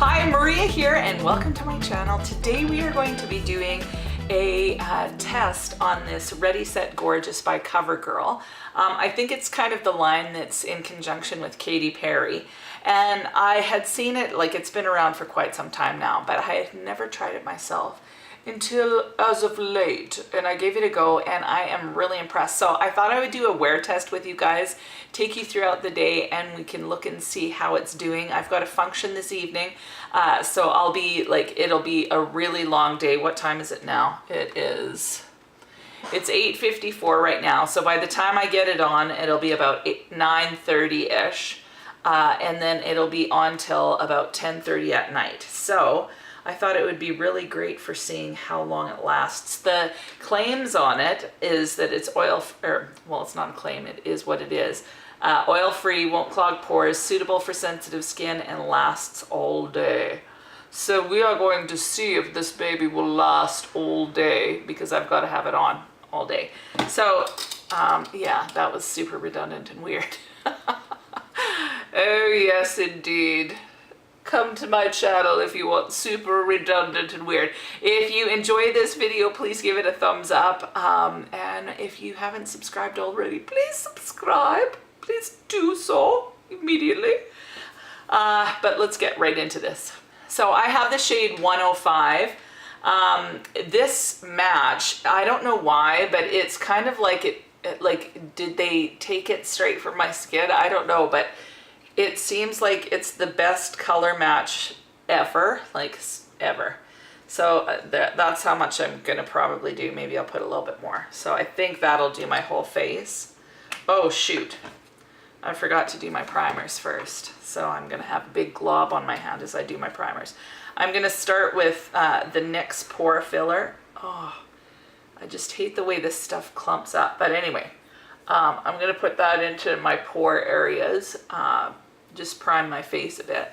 Hi, Maria here and welcome to my channel. Today we are going to be doing a test on this Ready Set Gorgeous by COVERGIRL. I think it's kind of the line that's in conjunction with Katy Perry, and I had seen it, like it's been around for quite some time now, but I had never tried it myself until as of late, and I gave it a go and I am really impressed. So I thought I would do a wear test with you guys, take you throughout the day, and we can look and see how it's doing. I've got a function this evening, so I'll be like, it'll be a really long day. What time is it now? It's 8:54 right now, so by the time I get it on, it'll be about 9:30-ish, and then it'll be on till about 10:30 at night. So I thought it would be really great for seeing how long it lasts. The claims on it is that it's well, it's not a claim, it is what it is. Oil-free, won't clog pores, suitable for sensitive skin, and lasts all day. So we are going to see if this baby will last all day, because I've got to have it on all day. So yeah, that was super redundant and weird. Oh yes, indeed. Come to my channel if you want super redundant and weird. If you enjoy this video, please give it a thumbs up. And if you haven't subscribed already, please subscribe. Please do so immediately. But let's get right into this. So I have the shade 105. This match, I don't know why, but it's kind of like like, did they take it straight from my skin? I don't know, but it seems like it's the best color match ever, like ever. So that's how much I'm gonna probably do. Maybe I'll put a little bit more. So I think that'll do my whole face. Oh shoot, I forgot to do my primers first. So I'm gonna have a big glob on my hand as I do my primers. I'm gonna start with the NYX pore filler. Oh, I just hate the way this stuff clumps up. But anyway, I'm gonna put that into my pore areas. Just prime my face a bit.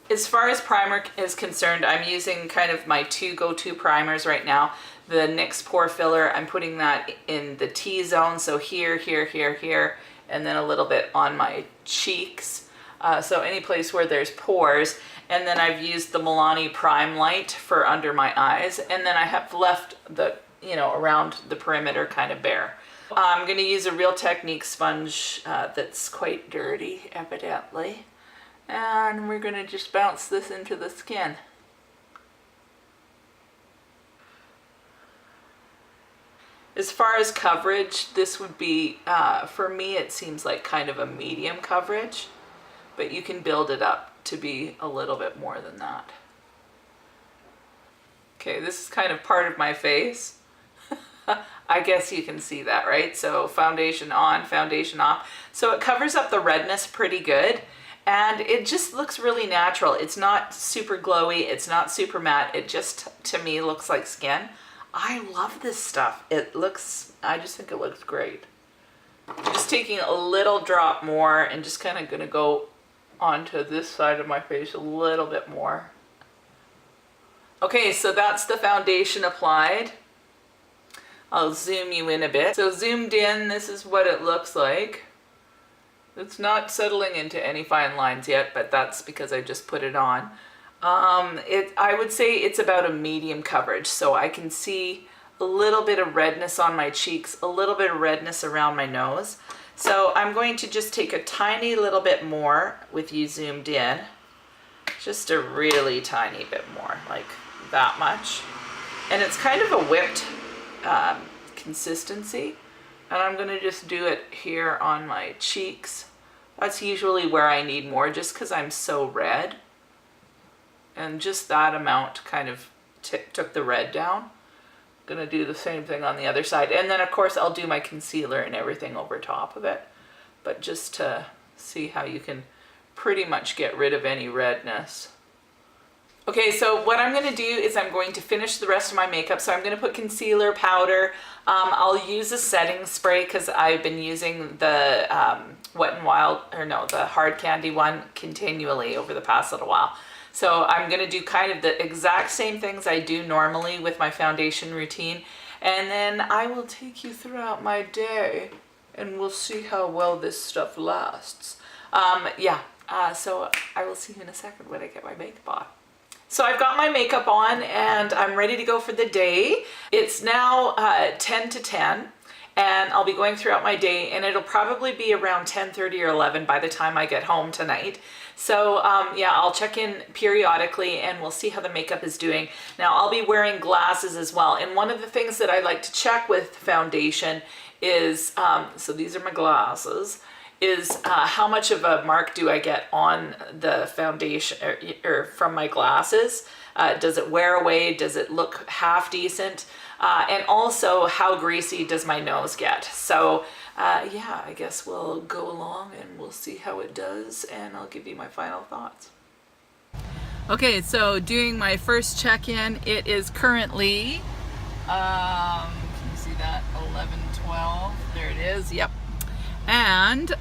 As far as primer is concerned, I'm using kind of my two go-to primers right now. The NYX pore filler, I'm putting that in the T-zone, so here, here, here, here, and then a little bit on my cheeks. So any place where there's pores. And then I've used the Milani Prime Light for under my eyes, and then I have left the, around the perimeter kind of bare. I'm going to use a Real Technique sponge that's quite dirty, evidently. And we're going to just bounce this into the skin. As far as coverage, this would be, for me, it seems like kind of a medium coverage. But you can build it up to be a little bit more than that. Okay, this is kind of part of my face. I guess you can see that, right? So foundation on, foundation off. So it covers up the redness pretty good, and it just looks really natural. It's not super glowy, it's not super matte. It just, to me, looks like skin. I love this stuff. I just think it looks great. I'm just taking a little drop more and just kind of gonna go onto this side of my face a little bit more. Okay, so that's the foundation applied. I'll zoom you in a bit. So zoomed in, this is what it looks like. It's not settling into any fine lines yet, but that's because I just put it on. I would say it's about a medium coverage, so I can see a little bit of redness on my cheeks, a little bit of redness around my nose. So I'm going to just take a tiny little bit more with you zoomed in, just a really tiny bit more, like that much. And it's kind of a whipped consistency, and I'm going to just do it here on my cheeks. That's usually where I need more, just because I'm so red, and just that amount kind of took the red down. I'm going to do the same thing on the other side, and then of course I'll do my concealer and everything over top of it, but just to see how you can pretty much get rid of any redness. Okay, so what I'm going to do is I'm going to finish the rest of my makeup. So I'm going to put concealer, powder. I'll use a setting spray because I've been using the Wet n Wild, the Hard Candy one continually over the past little while. So I'm going to do kind of the exact same things I do normally with my foundation routine. And then I will take you throughout my day and we'll see how well this stuff lasts. So I will see you in a second when I get my makeup on. So I've got my makeup on and I'm ready to go for the day. It's now 10 to 10 and I'll be going throughout my day, and it'll probably be around 10:30 or 11 by the time I get home tonight. So yeah, I'll check in periodically and we'll see how the makeup is doing. Now I'll be wearing glasses as well. And one of the things that I like to check with foundation is, so these are my glasses, is how much of a mark do I get on the foundation or from my glasses? Does it wear away? Does it look half decent? And also, how greasy does my nose get? So yeah, I guess we'll go along and we'll see how it does, and I'll give you my final thoughts. Okay, so doing my first check-in. It is currently, can you see that? 11:12. There it is. Yep. And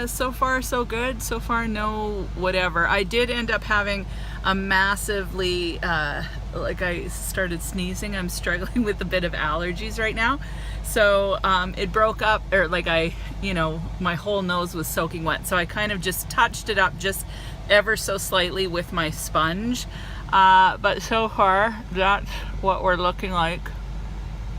so far so good. So far no whatever. I did end up having a massively like I started sneezing. I'm struggling with a bit of allergies right now, so it broke up, or like my whole nose was soaking wet, so I kind of just touched it up just ever so slightly with my sponge, but so far that's what we're looking like.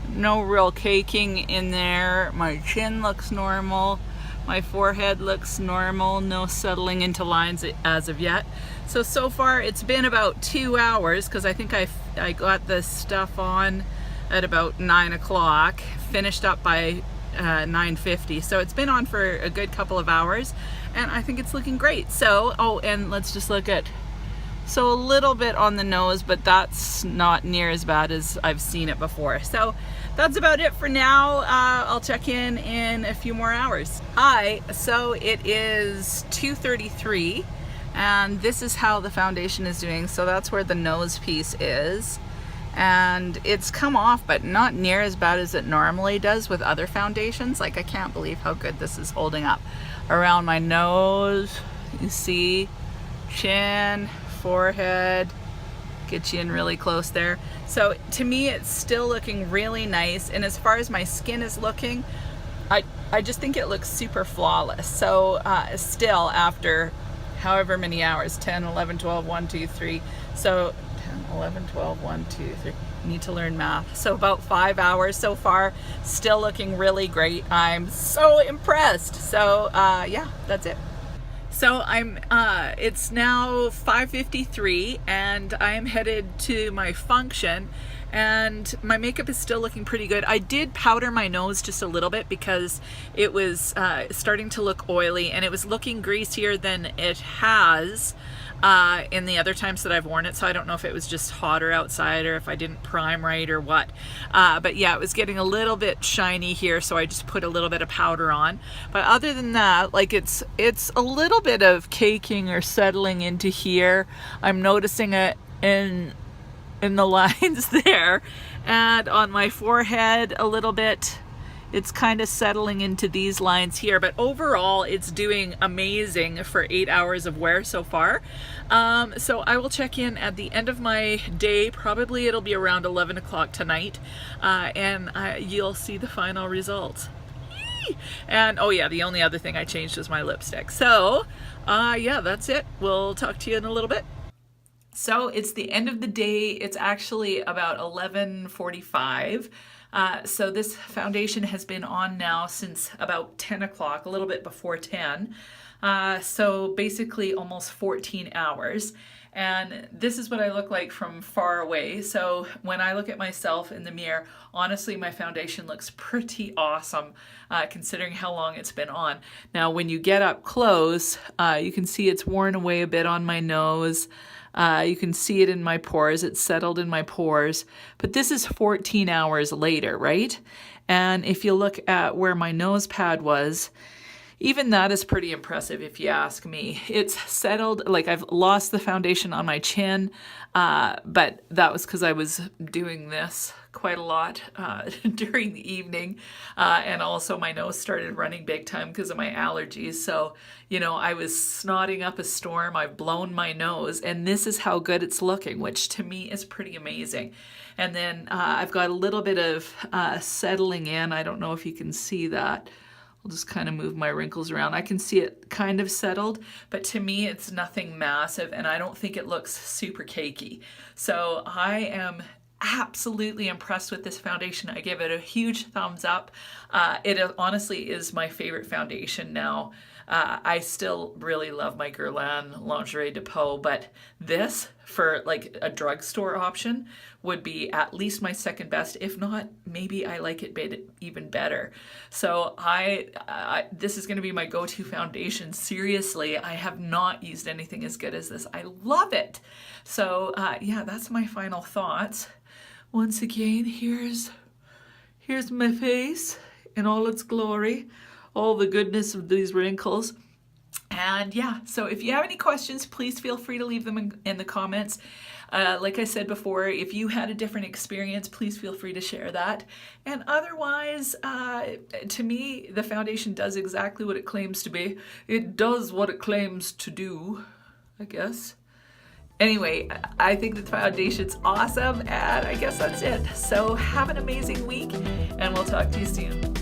No real caking in there. My chin looks normal. My forehead looks normal. No settling into lines as of yet. So far it's been about 2 hours, because I think I got this stuff on at about 9 o'clock, finished up by 9:50. So it's been on for a good couple of hours, and I think it's looking great. So, oh, and let's just look at, so a little bit on the nose, but that's not near as bad as I've seen it before. So that's about it for now. I'll check in a few more hours. Hi, so it is 2:33 and this is how the foundation is doing. So that's where the nose piece is. And it's come off, but not near as bad as it normally does with other foundations. Like, I can't believe how good this is holding up. Around my nose, you see, chin, forehead, get you in really close there. So to me, it's still looking really nice. And as far as my skin is looking, I just think it looks super flawless. So still, after however many hours, 10, 11, 12, 1, 2, 3. So 10, 11, 12, 1, 2, 3. Need to learn math. So about 5 hours so far, still looking really great. I'm so impressed. So yeah, that's it. So it's now 5:53 and I am headed to my function, and my makeup is still looking pretty good. I did powder my nose just a little bit because it was starting to look oily, and it was looking greasier than it has in the other times that I've worn it. So I don't know if it was just hotter outside or if I didn't prime right or what. But yeah, it was getting a little bit shiny here, so I just put a little bit of powder on. But other than that, like, it's a little bit of caking or settling into here. I'm noticing it in the lines there, and on my forehead a little bit. It's kind of settling into these lines here, but overall it's doing amazing for 8 hours of wear so far. So I will check in at the end of my day. Probably it'll be around 11 o'clock tonight, and you'll see the final results. And oh yeah, the only other thing I changed was my lipstick. So yeah, that's it. We'll talk to you in a little bit. So it's the end of the day. It's actually about 11:45. So this foundation has been on now since about 10 o'clock, a little bit before 10. So basically almost 14 hours. And this is what I look like from far away. So when I look at myself in the mirror, honestly, my foundation looks pretty awesome, considering how long it's been on. Now, when you get up close, you can see it's worn away a bit on my nose. You can see it in my pores. It's settled in my pores. But this is 14 hours later, right? And if you look at where my nose pad was, even that is pretty impressive if you ask me. It's settled, like I've lost the foundation on my chin, but that was because I was doing this quite a lot during the evening, and also my nose started running big time because of my allergies. So, you know, I was snotting up a storm. I've blown my nose, and this is how good it's looking, which to me is pretty amazing. And then I've got a little bit of settling in. I don't know if you can see that I'll just kind of move my wrinkles around. I can see it kind of settled, but to me it's nothing massive, and I don't think it looks super cakey. So I am absolutely impressed with this foundation. I give it a huge thumbs up. It honestly is my favorite foundation now. I still really love my Guerlain Lingerie Depot, but this, for like a drugstore option, would be at least my second best. If not, maybe I like it even better. So this is going to be my go-to foundation. Seriously, I have not used anything as good as this. I love it. So yeah, that's my final thoughts. Once again, here's my face in all its glory, all the goodness of these wrinkles. And yeah, so if you have any questions, please feel free to leave them in the comments. Like I said before, if you had a different experience, please feel free to share that. And otherwise, to me, the foundation does exactly what it claims to be. It does what it claims to do, I guess. Anyway, I think the foundation's awesome, and I guess that's it. So have an amazing week, and we'll talk to you soon.